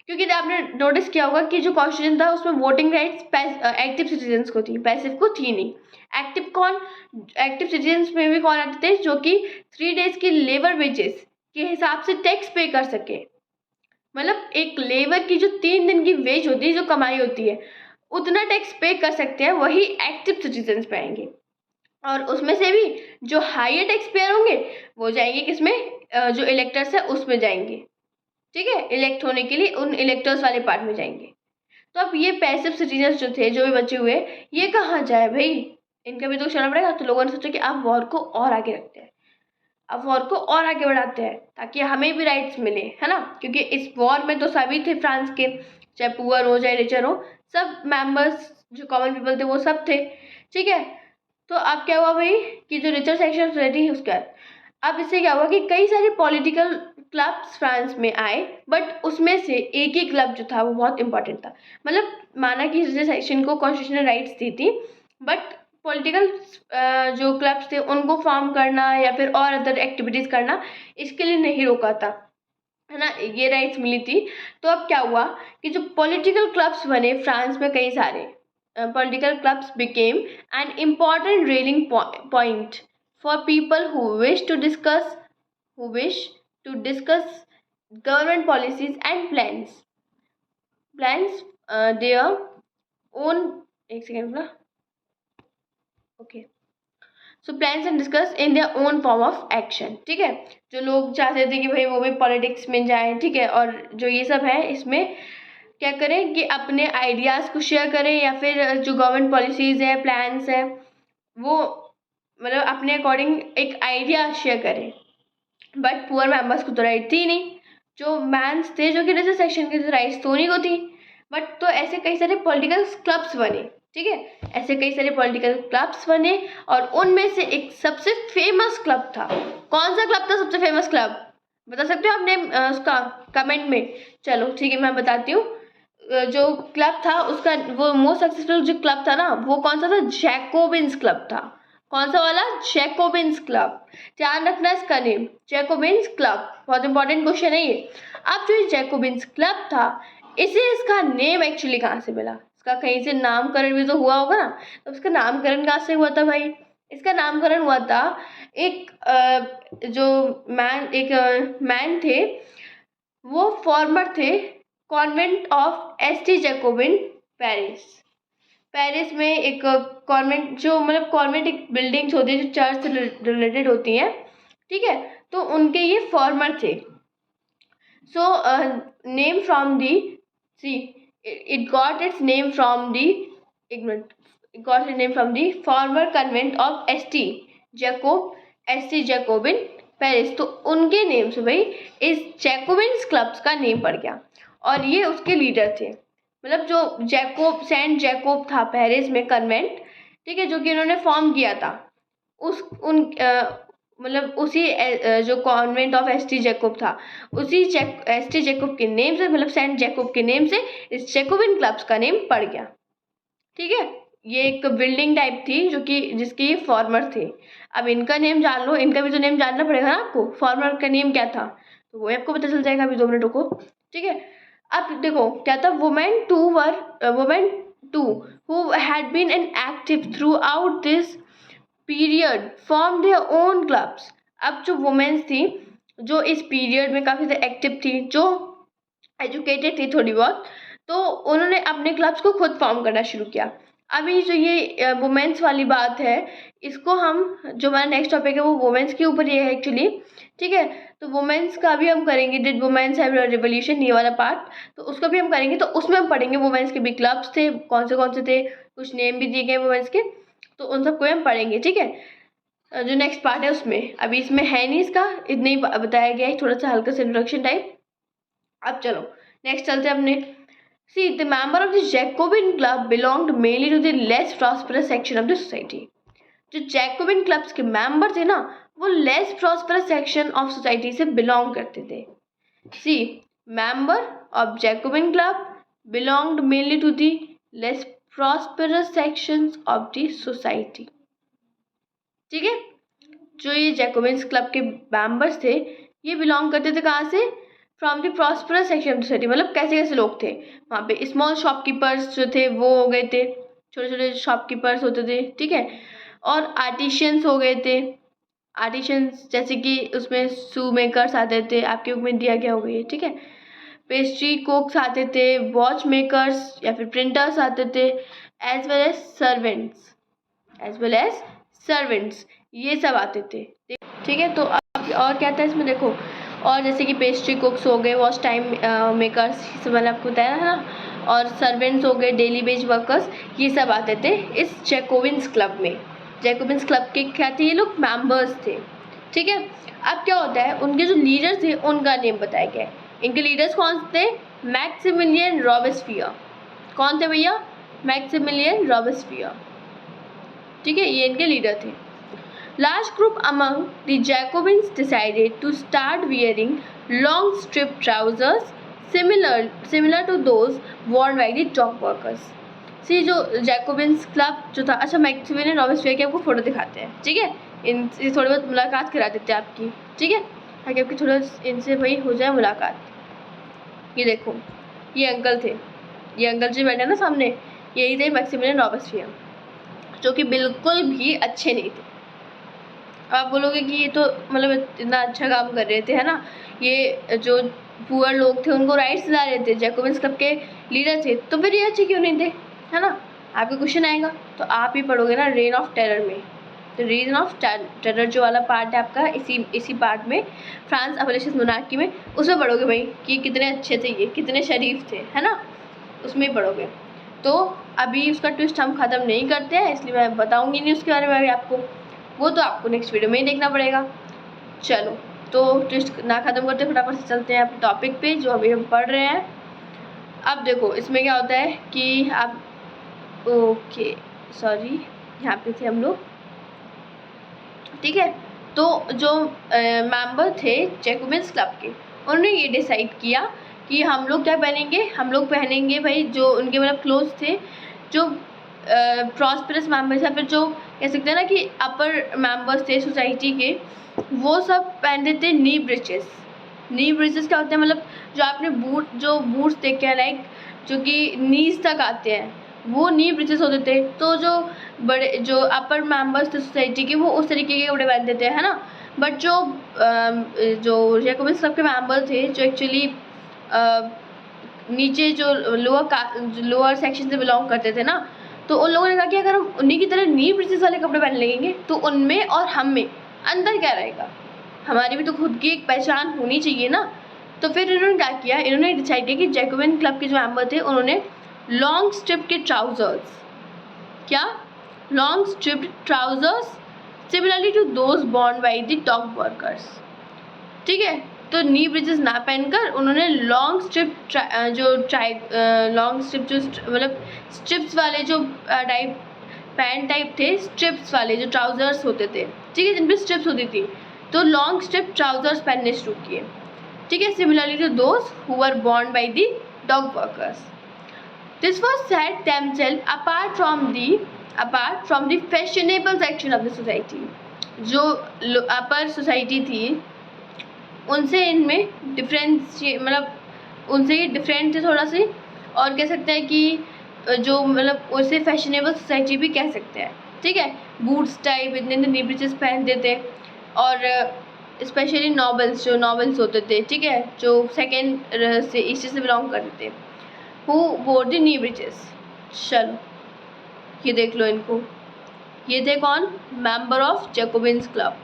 क्योंकि आपने नोटिस किया होगा कि जो कॉन्स्टिट्यूशन था उसमें वोटिंग राइट्स एक्टिव सिटीजन्स को थी, पैसिव को थी नहीं। एक्टिव सिटीजन्स में भी कौन आते थे, जो कि 3 डेज की लेबर वेजेस के हिसाब से टैक्स पे कर सके, मतलब एक लेबर की जो 3 दिन की वेज होती है, जो कमाई होती है, उतना टैक्स पे कर सकते हैं, वही एक्टिव सिटीजन्स पे आएंगे। और उसमें से भी जो हायर टैक्स पेयर होंगे वो जाएंगे किसमें, जो इलेक्टर्स है उसमें जाएंगे, ठीक है, इलेक्ट होने के लिए उन इलेक्टर्स वाले पार्ट में जाएंगे। तो अब ये पैसिव सिटीजन्स जो थे, जो भी बचे हुए, ये कहाँ जाए भाई, इनका भी तो चलना पड़ेगा। तो लोगों ने सोचा कि अब वॉर को और आगे रखते हैं, अब वॉर को और आगे बढ़ाते हैं ताकि हमें भी राइट्स मिले, है ना, क्योंकि इस वॉर में तो सभी थे फ्रांस के, चाहे पुअर हो चाहे रिचर हो, सब मेंबर्स जो कॉमन पीपल थे वो सब थे, ठीक है। तो अब क्या हुआ भाई कि जो रिचर सेक्शन ऑफ सोसाइटी है उसका, अब इससे क्या हुआ कि कई सारे पॉलिटिकल क्लब्स फ्रांस में आए, बट उसमें से एक ही क्लब जो था वो बहुत इंपॉर्टेंट था। मतलब माना कि रिचर सेक्शन को कॉन्स्टिट्यूशनल राइट्स दी थी, बट पॉलिटिकल जो क्लब्स थे उनको फॉर्म करना या फिर और अदर एक्टिविटीज़ करना, इसके लिए नहीं रोका था, है ना, ये राइट्स मिली थी। तो अब क्या हुआ कि जो पॉलिटिकल क्लब्स बने फ्रांस में, कई सारे political clubs became an important rallying point for people who wish to discuss government policies and plans their own, एक सेकेंड ना, okay, so plans and discuss in their own form of action, ठीक है, जो लोग चाहते थे कि भाई वो भी पॉलिटिक्स में जाएं, ठीक है, और जो ये सब है इसमें क्या करें कि अपने आइडियाज़ को शेयर करें, या फिर जो गवर्नमेंट पॉलिसीज़ है, प्लान्स है, वो मतलब अपने अकॉर्डिंग एक आइडिया शेयर करें। बट पुअर मेंबर्स को तो राइट थी नहीं, जो मैंस थे जो कि रिजर्व सेक्शन के राइट्स तो उन्हीं को थी। बट तो ऐसे कई सारे पॉलिटिकल क्लब्स बने, ठीक है, ऐसे कई सारे पॉलिटिकल क्लब्स बने और उनमें से एक सबसे फेमस क्लब था। कौन सा क्लब था सबसे फेमस क्लब, बता सकते हो आपने उसका कमेंट में? चलो ठीक है, मैं बताती हूँ। जो क्लब था उसका, वो मोस्ट सक्सेसफुल जो क्लब था ना, वो कौन सा था? जैकोबिन्स क्लब था। कौन सा वाला? Jacobins club. ध्यान रखना इसका नेम, जैकोबिन्स क्लब, बहुत इंपॉर्टेंट क्वेश्चन है ये। अब जो ये जैकोबिन्स क्लब था, इसे इसका नेम एक्चुअली कहाँ से मिला? इसका कहीं से नामकरण भी तो हुआ होगा ना, तो उसका नामकरण कहाँ से हुआ था भाई? इसका नामकरण हुआ था एक जो मैन थे, वो फॉर्मर थे convent of ST Jacobin Paris. Paris में एक कॉन्वेंट, जो मतलब कॉन्वेंट एक बिल्डिंग्स होती है जो चर्च से रिलेटेड होती हैं, ठीक है, तो उनके ये फॉर्मर थे। So name from the, see it got its name from the, एक minute, it got its name from the former convent of ST Jacobin Paris. तो उनके नेम से भाई इस जैकोबिन्स क्लब्स का नेम पड़ गया और ये उसके लीडर थे। मतलब जो सेंट जैकोब था पेरिस में कन्वेंट, ठीक है, जो कि इन्होंने फॉर्म किया था, उस उन मतलब उसी जो कॉन्वेंट ऑफ एसटी जैकोब था, उसी एसटी जैकोब के नेम से, मतलब सेंट जैकोब के नेम से इस जैकोबिन क्लब्स का नेम पड़ गया, ठीक है। ये एक बिल्डिंग टाइप थी जो कि जिसके ये फॉर्मर थे। अब इनका नेम जान लो, इनका भी तो नेम जानना पड़ेगा ना आपको, फॉर्मर का नेम क्या था, तो वो आपको पता चल जाएगा अभी 2 मिनट रुको, ठीक है। अब देखो क्या था, women too who had been an active throughout this period form their own clubs. अब जो वुमेन्स थी जो इस पीरियड में काफ़ी ज़्यादा एक्टिव थी, जो एजुकेटेड थी थोड़ी बहुत, तो उन्होंने अपने क्लब्स को खुद फॉर्म करना शुरू किया। अभी जो ये वुमेन्स वाली बात है, इसको हम, जो हमारा नेक्स्ट टॉपिक है वो वुमेन्स के ऊपर ये है एक्चुअली, ठीक है। तो वुमेन्स का भी हम करेंगे, डिड वुमेन्स हैव रिवोल्यूशन, ये वाला पार्ट, तो उसको भी हम करेंगे। तो उसमें हम पढ़ेंगे वुमेन्स के भी क्लब्स थे, कौन से थे, कुछ नेम भी दिए गए वुमेन्स के, तो उन सबको हम पढ़ेंगे, ठीक है। जो नेक्स्ट पार्ट है उसमें, अभी इसमें है नहीं, इसका इतना ही बताया गया है, थोड़ा सा हल्का सा इंट्रोडक्शन टाइप। अब चलो नेक्स्ट चलते हैं अपने। See the member of the Jacobin club belonged mainly to the less prosperous section of the society. जो जैकोबिन क्लब्स के मेंबर थे ना, वो less prosperous section of society से बिलोंग करते थे। See member of Jacobin club belonged mainly to the less prosperous sections of the society, ठीक है। जो ये जैकोबिन्स क्लब के मेंबर्स थे, ये बिलोंग करते थे कहाँ से? From the prosperous section of society. मतलब कैसे कैसे लोग थे वहाँ पे? स्मॉल शॉपकीपर्स जो थे वो हो गए थे, छोटे छोटे शॉपकीपर्स होते थे, ठीक है। और आर्टिशियंस हो गए थे, आर्टिशियंस जैसे कि उसमें शू मेकर्स आते थे, आपके बुक में दिया गया होगा ये, ठीक है। पेस्ट्री कुक्स आते थे, वॉच मेकर्स या फिर प्रिंटर्स आते थे, एज वेल एज सर्वेंट्स, ये सब आते थे, ठीक है। तो अब और क्या था इसमें देखो, और जैसे कि पेस्ट्री कुक्स हो गए, वॉच टाइम मेकर्स, ये सब मैंने आपको बताया है ना, और सर्वेंट्स हो गए, डेली वेज वर्कर्स, ये सब आते थे इस जैकोबिन्स क्लब में। जैकोबिन्स क्लब के क्या थे? ये लोग मेंबर्स थे, ठीक है। अब क्या होता है, उनके जो लीडर थे उनका नेम बताया गया है। इनके लीडर्स कौन थे? Maximilian Robespierre. कौन थे भैया? मैक्सिमिलियन रॉबेस्पियर, ठीक है, ये इनके लीडर थे। Large group among the Jacobins decided to start wearing long strip trousers similar to those worn by the dock workers. सी जो जैकोबिन्स क्लब जो था, अच्छा मैक्सिमिलियन रॉबेस्पियर की आपको फोटो दिखाते हैं, ठीक है, इनसे थोड़ी बहुत मुलाकात करा देते हैं आपकी, ठीक है, ताकि आपकी थोड़ा इनसे भाई हो जाए मुलाकात। ये देखो, ये अंकल थे, ये अंकल जी बैठे ना सामने, यही थे मैक्सिमिलियन रॉबेस्पियर, जो कि बिल्कुल भी अच्छे नहीं थे। आप बोलोगे कि ये तो मतलब इतना अच्छा काम कर रहे थे, है ना, ये जो पुअर लोग थे उनको राइट्स दिला रहे थे, जैकोबिन्स क्लब के लीडर थे, तो फिर ये अच्छे क्यों नहीं थे, है ना। आपका क्वेश्चन आएगा तो आप ही पढ़ोगे ना रेन ऑफ टेरर में। तो रेन ऑफ टेरर जो वाला पार्ट है आपका, इसी पार्ट में, फ्रांस अबोलिशनिस्ट मोनार्की में, उसमें पढ़ोगे भाई कि कितने अच्छे थे, ये कितने शरीफ थे, है ना, उसमें ही पढ़ोगे। तो अभी उसका ट्विस्ट हम ख़त्म नहीं करते हैं, इसलिए मैं बताऊँगी नहीं उसके बारे में अभी आपको, वो तो आपको नेक्स्ट वीडियो में ही देखना पड़ेगा। चलो तो ट्विस्ट ना ख़त्म करते फटाफट से चलते हैं अपने टॉपिक पे जो अभी हम पढ़ रहे हैं। अब देखो इसमें क्या होता है कि आप ओके सॉरी यहाँ पे थे हम लोग, ठीक है। तो जो मेंबर थे जैकोबिन्स क्लब के, उन्होंने ये डिसाइड किया कि हम लोग क्या पहनेंगे, हम लोग पहनेंगे भाई जो उनके मतलब क्लोथ थे, जो प्रॉस्पेरस मेंबर्स या फिर जो कह सकते हैं ना कि अपर मेंबर्स थे सोसाइटी के, वो सब पहनते थे नी ब्रेचेस। नी ब्रेचेस क्या होते हैं, मतलब जो आपने बूट्स देखे हैं लाइक जो कि नीज तक आते हैं, वो नी ब्रेचेस होते थे। तो जो अपर मेंबर्स थे सोसाइटी के, वो उस तरीके के कपड़े पहनते थे, है ना। बट जो जैकोबिन्स क्लब के मेंबर थे, जो एक्चुअली नीचे जो लोअर सेक्शन से बिलोंग करते थे ना, तो उन लोगों ने कहा कि अगर हम उन्हीं की तरह नी ब्रेचेस वाले कपड़े पहन लेंगे तो उनमें और हम में अंतर क्या रहेगा, हमारी भी तो खुद की एक पहचान होनी चाहिए ना। तो फिर इन्होंने क्या किया, इन्होंने डिसाइड किया कि जैकोबिन क्लब के जो मेंबर थे उन्होंने लॉन्ग स्ट्रिप के ट्राउजर्स, क्या long striped trousers similarly to those borne by the dock workers, ठीक है। तो नी ब्रेचेस ना पहनकर उन्होंने लॉन्ग स्ट्रिप जो मतलब स्ट्रिप्स वाले जो टाइप पैंट टाइप थे, स्ट्रिप्स वाले जो ट्राउजर्स होते थे, ठीक है, जिन पे स्ट्रिप्स होती थी, तो लॉन्ग स्ट्रिप ट्राउजर्स पहनने शुरू किए, ठीक है, similarly to those who were borne by the dock workers. This was set themselves apart from the fashionable section of the society. जो अपर सोसाइटी थी उनसे इनमें डिफरेंस, मतलब उनसे ये डिफरेंट थे थोड़ा से, और कह सकते हैं कि जो मतलब उसे फैशनेबल सोसाइटी भी कह सकते हैं, ठीक है। बूट्स टाइप इतने नी ब्रेचेस पहनते थे, और स्पेशली नॉवेल्स होते थे, ठीक है, जो सेकेंड से ईस्ट से बिलोंग करते थे, हु वोर द नी ब्रेचेस। चलो ये देख लो इनको, ये थे कौन, मेंबर ऑफ जैकोबिन्स क्लब।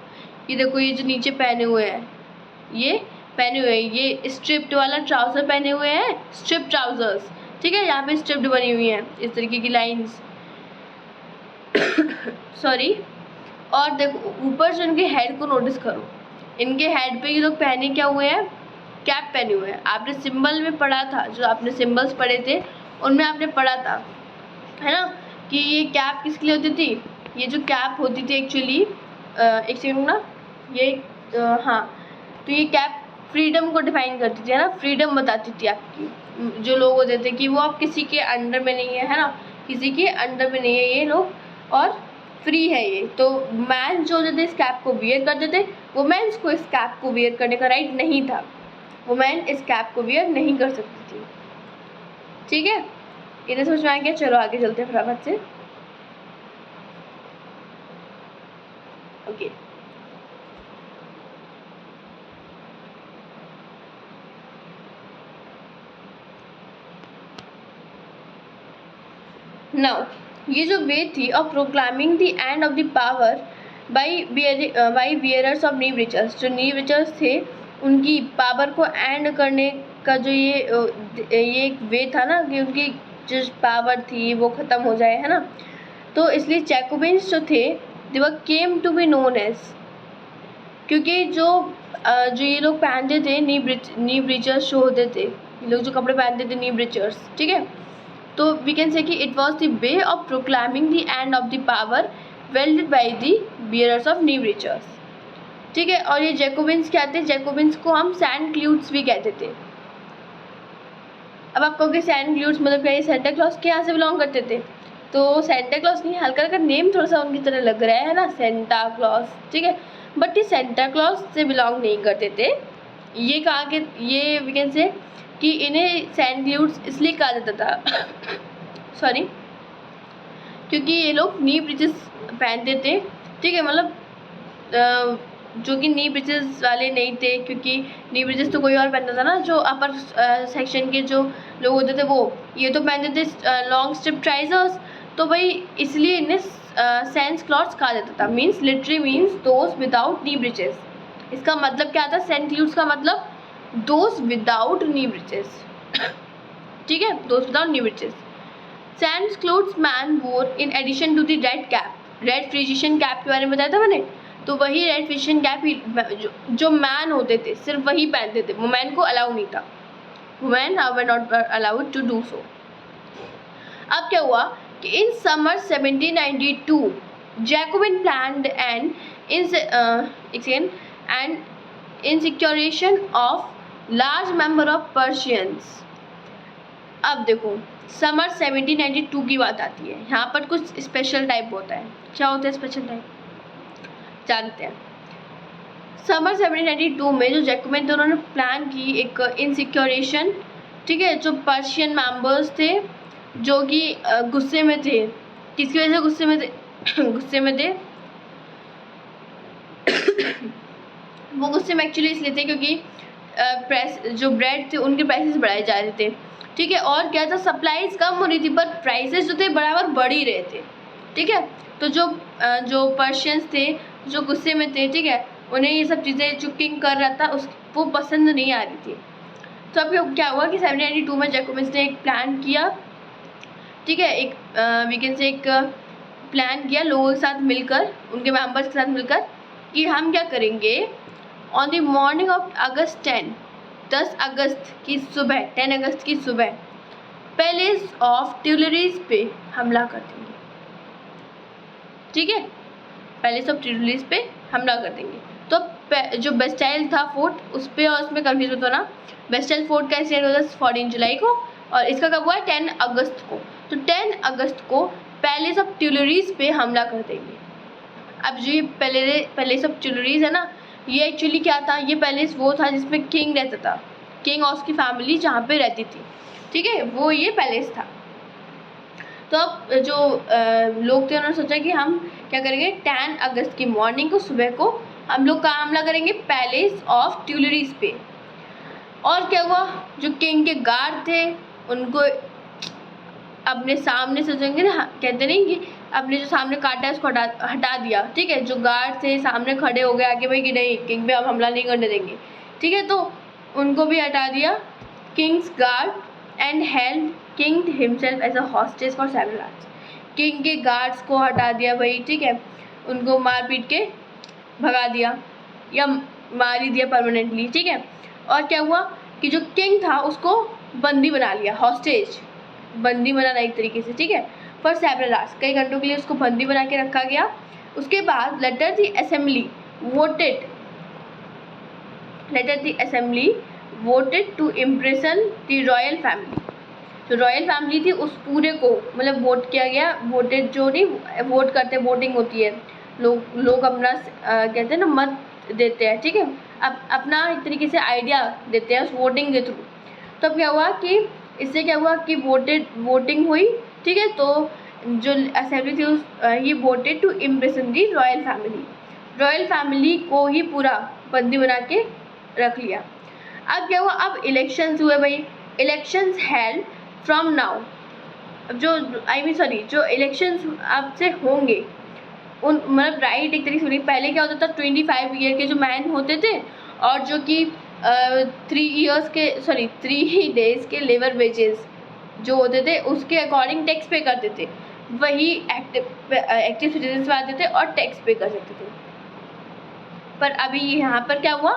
ये देखो ये जो नीचे पहने हुए हैं, ये पहने हुए हैं, ये स्ट्रिप्ड वाला ट्राउज़र पहने हुए हैं, स्ट्रिप ट्राउजर्स, ठीक है। यहाँ पे स्ट्रिप्ड बनी हुई हैं इस तरीके की लाइंस सॉरी। और देखो ऊपर से इनके हेड को नोटिस करो, इनके हेड पे ये लोग पहने क्या हुए हैं, कैप पहने हुए हैं। आपने सिंबल में पढ़ा था, जो आपने सिंबल्स पढ़े थे उनमें आपने पढ़ा था, है ना, कि ये कैप किसके लिए होती थी। ये जो कैप होती थी एक्चुअली, एक सेकंड ना, ये हाँ, तो ये कैप फ्रीडम को डिफाइन करती थी, है ना, फ्रीडम बताती थी आपकी। जो लोग होते थे कि वो आप किसी के अंडर में नहीं है ना, किसी के अंडर में नहीं है ये लोग, और फ्री है ये। तो मैन जो होते थे इस कैप को वियर करते थे, वुमेन्स को इस कैप को वियर करने का राइट नहीं था, वुमेन इस कैप को वियर नहीं कर सकती थी, ठीक है। इन्हें समझ में आ गया, चलो आगे चलते हैं फटाफट से। ओके नाउ ये जो वे थी of proclaiming the end of the power by wearers of knee breeches, जो नी ब्रेचेस थे उनकी पावर को एंड करने का जो ये एक वे था ना, कि उनकी जो पावर थी वो ख़त्म हो जाए, है ना। तो इसलिए जैकोबिन्स जो थे they were came to be known as, क्योंकि जो ये लोग पहनते थे नी ब्रेचर्स जो होते थे, ये लोग जो कपड़े पहनते थे नी ब्रेचर्स, ठीक है, तो वी कैन से कि it was the way of proclaiming the end of the power wielded by the wearers of knee breeches, ठीक है। और ये जैकोबिन्स क्या थे, जैकोबिन्स को हम सैंट क्लूड्स भी कहते थे। अब आप कहोगे सैंट क्लूड्स मतलब क्या, ये सेंटा क्लॉज के यहाँ से बिलोंग करते थे, तो सेंटा क्लॉज नहीं, हल्का हल्का नेम थोड़ा सा उनकी तरह लग रहा है ना, सेंटा क्लॉज, ठीक है, बट ये सेंटा क्लॉज से बिलोंग नहीं करते थे। ये कहा कि ये वी कैन से कि इन्हें सैंट क्लूड्स इसलिए कहा जाता था सॉरी, क्योंकि ये लोग नी ब्रेचेस पहनते थे, ठीक है, मतलब जो कि नी ब्रेचेस वाले नहीं थे, क्योंकि नी ब्रेचेस तो कोई और पहनता था ना, जो अपर सेक्शन के जो लोग होते थे वो, ये तो पहनते थे लॉन्ग स्ट्रिप ट्राउजर्स, तो भाई इसलिए इन्हें सैंट क्लॉड्स कहा जाता था। Means literally means those without knee breeches. इसका मतलब क्या था, सेंट क्लूड्स का मतलब दोज विदाउट नी ब्रेचेस, ठीक है, those without knee breeches. Sans culottes men wore in addition to the red cap, red Phrygian cap के बारे में बताया था मैंने, तो वही रेड फिशिंग कैप जो मैन होते थे सिर्फ वही पहनते थे, वुमेन को अलाउ नहीं था, women were not allowed to do so. अब क्या हुआ कि in summer 1792 Jacobin planned an insurrection of large member of Parisians. अब देखो समर 1792 की बात आती है, यहाँ पर कुछ स्पेशल टाइप होता है। क्या होता है स्पेशल टाइप, जानते हैं। समर 1792 में जो जैकोबिन थे उन्होंने प्लान की एक इंसिक्योरेशन, ठीक है, जो पर्शियन मेंबर्स थे जो कि गुस्से में थे। किसकी वजह से गुस्से में थे? गुस्से में थे वो गुस्से में एक्चुअली इसलिए थे क्योंकि प्रेस जो ब्रेड थे उनके प्राइसेस बढ़ाए जा रहे थे, ठीक है, और क्या था, सप्लाईज कम हो रही थी पर प्राइसेस जो थे बराबर बढ़ ही रहे थे, ठीक है। तो जो पर्शियंस थे जो गुस्से में थे, ठीक है, उन्हें ये सब चीज़ें जो किंग कर रहा था वो पसंद नहीं आ रही थी। तो अब क्या हुआ कि 1792 में जैकोबिन्स ने एक प्लान किया, ठीक है, एक वी कैन से एक प्लान किया लोगों के साथ मिलकर, उनके मेंबर्स के साथ मिलकर, कि हम क्या करेंगे, ऑन द मॉर्निंग ऑफ अगस्त 10 अगस्त की सुबह, 10 अगस्त की सुबह पैलेस ऑफ ट्यूलरीज पे हमला कर देंगे, ठीक है, पैलेस ऑफ ट्यूलरीज पे हमला कर देंगे। तो जो बेस्टाइल था फोर्ट उस पर, और उसमें कन्फ्यूज मत होना, बेस्टाइल फोर्ट का इंसिडेंट हुआ था 14 जुलाई को और इसका कब हुआ है 10 अगस्त को। तो 10 अगस्त को पैलेस ऑफ ट्यूलरीज पे हमला कर देंगे। अब जो ये पैलेस ऑफ ट्यूलरीज है ना, ये एक्चुअली क्या था, ये पैलेस वो था जिसमें किंग रहता था, किंग और उसकी फैमिली जहाँ पे रहती थी, ठीक है, वो ये पैलेस था। तो अब जो लोग थे उन्होंने सोचा कि हम क्या करेंगे, 10 अगस्त की मॉर्निंग को, सुबह को हम लोग कहाँ हमला करेंगे, पैलेस ऑफ ट्यूलरीज पे। और क्या हुआ, जो किंग के गार्ड थे उनको अपने सामने सोचेंगे ना, कहते नहीं कि अपने जो सामने काटा है उसको हटा दिया, ठीक है, जो गार्ड थे सामने खड़े हो गए आगे भाई कि नहीं किंग पे हम हमला नहीं करने देंगे, ठीक है, तो उनको भी हटा दिया king's guard and held king himself as a hostage for several hours. King के गार्ड्स को हटा दिया भाई, ठीक है, उनको मार पीट के भगा दिया या मार ही दिया परमानेंटली, ठीक है। और क्या हुआ कि जो किंग था उसको बंदी बना लिया, हॉस्टेज, बंदी बनाना एक तरीके से, ठीक है, फॉर सेवरल आवर्स, कई घंटों के लिए उसको बंदी बना के रखा गया। उसके बाद later the assembly voted to imprison the royal family. जो रॉयल फैमिली थी उस पूरे को मतलब वोट किया गया, वोटेड जो नहीं वोट करते, वोटिंग होती है, लोग अपना कहते हैं ना मत देते हैं, ठीक है, अपना एक तरीके से आइडिया देते हैं उस वोटिंग के थ्रू। तब क्या हुआ कि इससे क्या हुआ कि वोटिंग हुई, ठीक है, तो जो असेंबली थी ये voted to imprison the royal family को ही पूरा बंदी बना के रख लिया। अब क्या हुआ, अब इलेक्शंस हुए भाई, इलेक्शंस हेल्ड फ्रॉम नाउ, जो इलेक्शंस अब से होंगे उन मतलब राइट एक तरीके से, पहले क्या होता था 25 ईयर के जो मैन होते थे और जो कि 3 डेज के लेबर वेजेस जो होते थे उसके अकॉर्डिंग टैक्स पे करते थे, वही एक्टिव सिटीजन्स में आते थे और टैक्स पे कर सकते थे। पर अभी यहाँ पर क्या हुआ,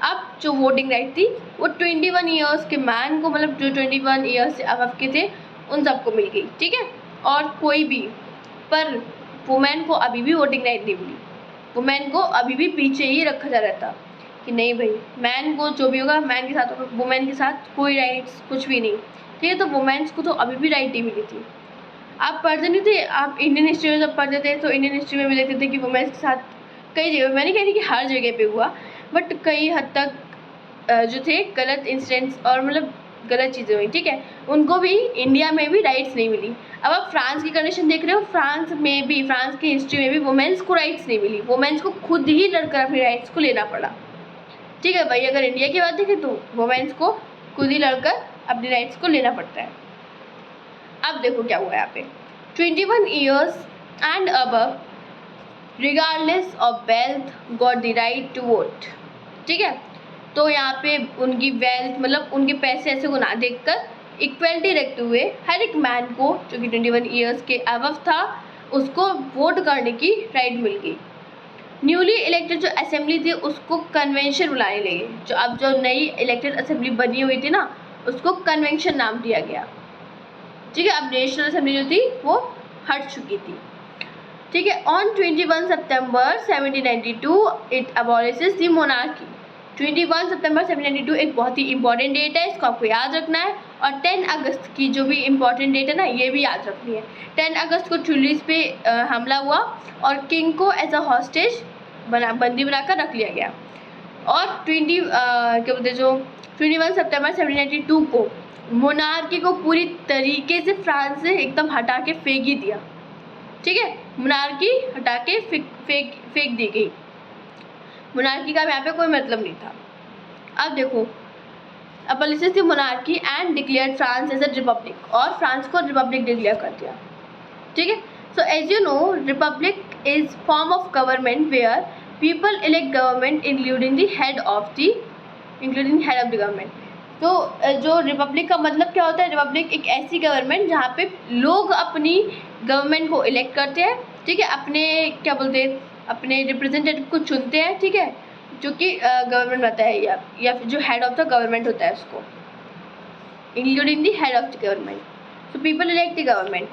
अब जो वोटिंग राइट थी वो 21 ईयर्स के मैन को, मतलब जो 21 ईयर्स से अबव के थे उन सबको मिल गई, ठीक है, और कोई भी, पर वुमेन को अभी भी वोटिंग राइट नहीं मिली, वुमेन को अभी भी पीछे ही रखा जा रहा था कि नहीं भाई मैन को जो भी होगा मैन के साथ होगा, वुमेन के साथ कोई राइट्स कुछ भी नहीं, ठीक है। तो वुमेन्स को तो अभी भी राइट नहीं मिली थी। आप पढ़ते नहीं थे, आप इंडियन हिस्ट्री में जब पढ़ते थे तो इंडियन हिस्ट्री में भी देखते थे कि वुमेन्स के साथ कई जगह, मैं नहीं कह रही कि हर जगह पे हुआ, बट कई हद तक जो थे गलत इंसिडेंट्स और मतलब गलत चीज़ें हुई, ठीक है, उनको भी इंडिया में भी राइट्स नहीं मिली। अब आप फ्रांस की कंडीशन देख रहे हो, फ्रांस की हिस्ट्री में भी वुमेन्स को राइट्स नहीं मिली, वुमेन्स को खुद ही लड़कर अपनी राइट्स को लेना पड़ा, ठीक है भाई। अगर इंडिया की बात देखें तो वुमेन्स को खुद ही लड़कर अपनी राइट्स को लेना पड़ता है। अब देखो क्या हुआ यहाँ पे, 21 years and above regardless of wealth got the right to vote, ठीक है। तो यहाँ पे उनकी वेल्थ मतलब उनके पैसे ऐसे को ना देखकर इक्वलिटी रखते हुए हर एक मैन को जो कि 21 ईयर्स के अबव था उसको वोट करने की राइट मिल गई। न्यूली इलेक्टेड जो असेंबली थी उसको कन्वेंशन बुलाने लगे। जो नई इलेक्टेड असेंबली बनी हुई थी ना, उसको कन्वेंशन नाम दिया गया। ठीक है, अब नेशनल असेंबली जो थी वो हट चुकी थी। ठीक है, on 21 September 1792 it अबॉलिशेस the monarchy. 21 सितंबर 1792 एक बहुत ही इंपॉर्टेंट डेट है, इसको आपको याद रखना है। और 10 अगस्त की जो भी इंपॉर्टेंट डेट है ना, ये भी याद रखनी है। 10 अगस्त को टुलिस पे हमला हुआ और किंग को एज अ हॉस्टेज बंदी बनाकर रख लिया गया। और 21 सितंबर 1792 को मोनार्की को पूरी तरीके से फ्रांस से एकदम हटा के फेंक ही दिया। ठीक है, मोनार्की हटा के फेंक दी गई। मोनार्की का यहाँ पे कोई मतलब नहीं था। अब देखो, abolishes the monarchy and declared France as a republic, और फ्रांस को रिपब्लिक डिक्लेयर कर दिया। ठीक है, so as you know republic is form of government where people elect government including the head of the government. तो जो Republic का मतलब क्या होता है? रिपब्लिक एक ऐसी गवर्नमेंट जहाँ पे लोग अपनी गवर्नमेंट को इलेक्ट करते हैं। ठीक है, अपने क्या बोलते हैं, अपने रिप्रेजेंटेटिव को चुनते हैं। ठीक है, जो कि गवर्नमेंट रहता है या फिर जो हेड ऑफ द गवर्नमेंट होता है उसको, including the head of the government. So people elect the government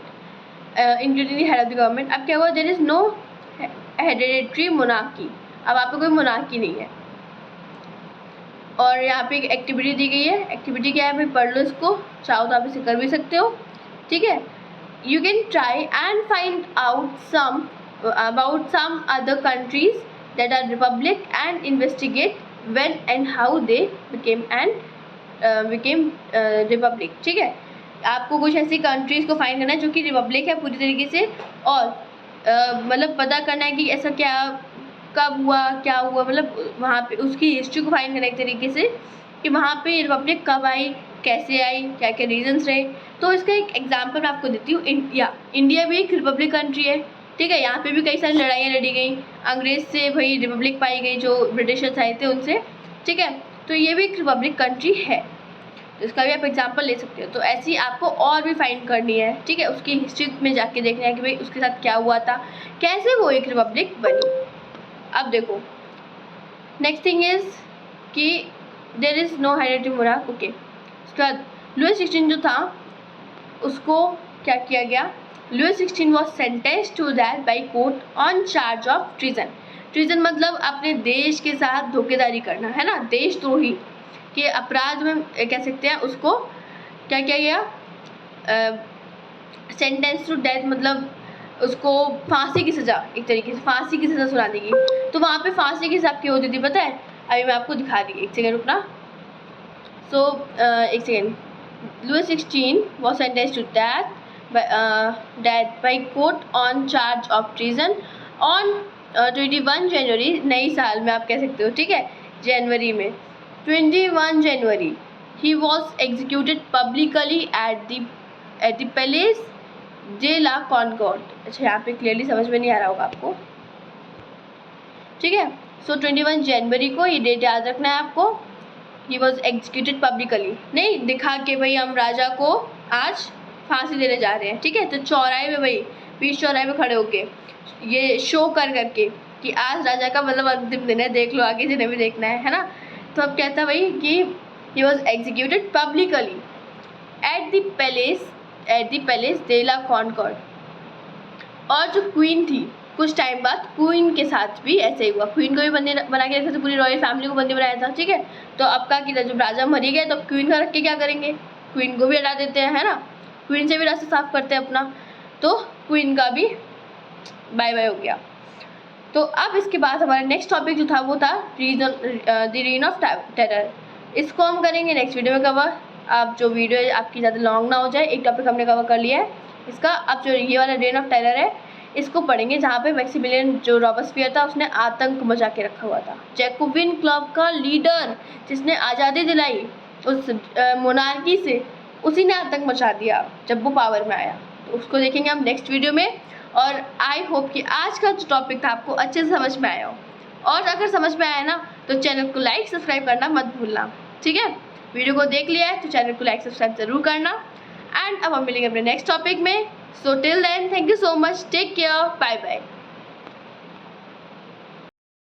including the head of the government. अब क्या हुआ? There is no hereditary monarchy. अब आप पे कोई मोनार्की नहीं है। और यहाँ पे एक एक्टिविटी दी गई है। एक्टिविटी क्या है भाई? पढ़ लो इसको, चाहो तो आप इसे कर भी सकते हो। ठीक है, you can try and find out some about some other countries that are republic and investigate when and how they became republic. ठीक है, आपको कुछ ऐसी कंट्रीज़ को फाइंड करना है जो कि रिपब्लिक है पूरी तरीके से, और मतलब पता करना है कि ऐसा क्या, कब हुआ, क्या हुआ, मतलब वहाँ पे उसकी हिस्ट्री को फाइंड करना एक तरीके से कि वहाँ पे रिपब्लिक कब आई, कैसे आई, क्या क्या रीजंस रहे। तो इसका एक एग्जांपल मैं आपको देती हूँ। इंडिया भी एक रिपब्लिक कंट्री है। ठीक है, यहाँ पे भी कई सारी लड़ाइयाँ लड़ी गई, अंग्रेज़ से भाई रिपब्लिक पाई गई, जो ब्रिटिशर्स आए थे उनसे। ठीक है, तो ये भी एक रिपब्लिक कंट्री है, तो इसका भी आप एग्जांपल ले सकते हो। तो ऐसी आपको और भी फाइंड करनी है। ठीक है, उसकी हिस्ट्री में जाके देखना है कि भाई उसके साथ क्या हुआ था, कैसे वो एक रिपब्लिक बनी। अब देखो, नेक्स्ट थिंग इज कि there is no hereditary monarch. Okay, उसके बाद लुई 16 जो था उसको क्या किया गया? Louis 16 was sentence to death by court on charge of treason. Treason मतलब अपने देश के साथ धोखेधारी करना, है ना, देशद्रोही के अपराध में कह सकते हैं उसको। क्या किया गया? सेंटेंस टू डेथ मतलब उसको फांसी की सज़ा, एक तरीके से फांसी की सज़ा सुना देगी। तो वहाँ पे फांसी की सज़ा क्या होती थी पता है? अभी मैं आपको दिखा दी, एक सेकेंड रुकना। सो एक second. Louis 16 was sentence to death by court on charge of treason on 21 January, नई साल में आप कह सकते हो। ठीक है, जनवरी में 21 जनवरी ही was executed publicly at the Place de la Concorde। अच्छा, यहाँ पे क्लियरली समझ में नहीं आ रहा होगा आपको। ठीक है, सो 21 जनवरी को ये डेट याद रखना है आपको। ही वॉज एग्जीक्यूटेड पब्लिकली, नहीं दिखा के भाई हम राजा को आज फांसी देने जा रहे हैं। ठीक है, तो चौराहे में भाई, बीच चौराहे में खड़े होके ये शो करके कि आज राजा का मतलब अंतिम दिन है, देख लो आगे जिन्हें भी देखना है ना। तो अब क्या था भाई कि ही was executed publicly at the Place de la Concorde। और जो क्वीन थी, कुछ टाइम बाद क्वीन के साथ भी ऐसे ही हुआ। क्वीन को भी बंदी बना के रखा था, पूरी रॉयल फैमिली को बंदी बनाया था। ठीक है, तो अब क्या किया, जब राजा मरी गए तो क्वीन का रख के क्या करेंगे? क्वीन को भी हटा देते हैं, है ना, क्वीन से भी रास्ता साफ करते हैं अपना। तो क्वीन का भी बाय बाय हो गया। तो अब इसके बाद हमारा नेक्स्ट टॉपिक जो था वो था द रेन ऑफ टेरर। इसको हम करेंगे नेक्स्ट वीडियो में कवर। आप जो वीडियो है आपकी ज़्यादा लॉन्ग ना हो जाए, एक टॉपिक हमने कवर कर लिया है इसका। अब जो ये वाला रेन ऑफ टेरर है इसको पढ़ेंगे, जहाँ पे मैक्सिमिलियन जो रॉबस्पियर था उसने आतंक मचा के रखा हुआ था। जैकोबिन क्लब का लीडर जिसने आज़ादी दिलाई उस मोनार्की से, उसी ने आतंक मचा दिया जब वो पावर में आया। तो उसको देखेंगे हम नेक्स्ट वीडियो में। और आई होप कि आज का जो टॉपिक था आपको अच्छे से समझ में आया हो। और अगर समझ में आया ना तो चैनल को लाइक सब्सक्राइब करना मत भूलना। ठीक है, वीडियो को देख लिया है तो चैनल को लाइक सब्सक्राइब जरूर करना। एंड अब हम मिलेंगे अपने नेक्स्ट टॉपिक में। So till then, thank you so much, take care, bye bye.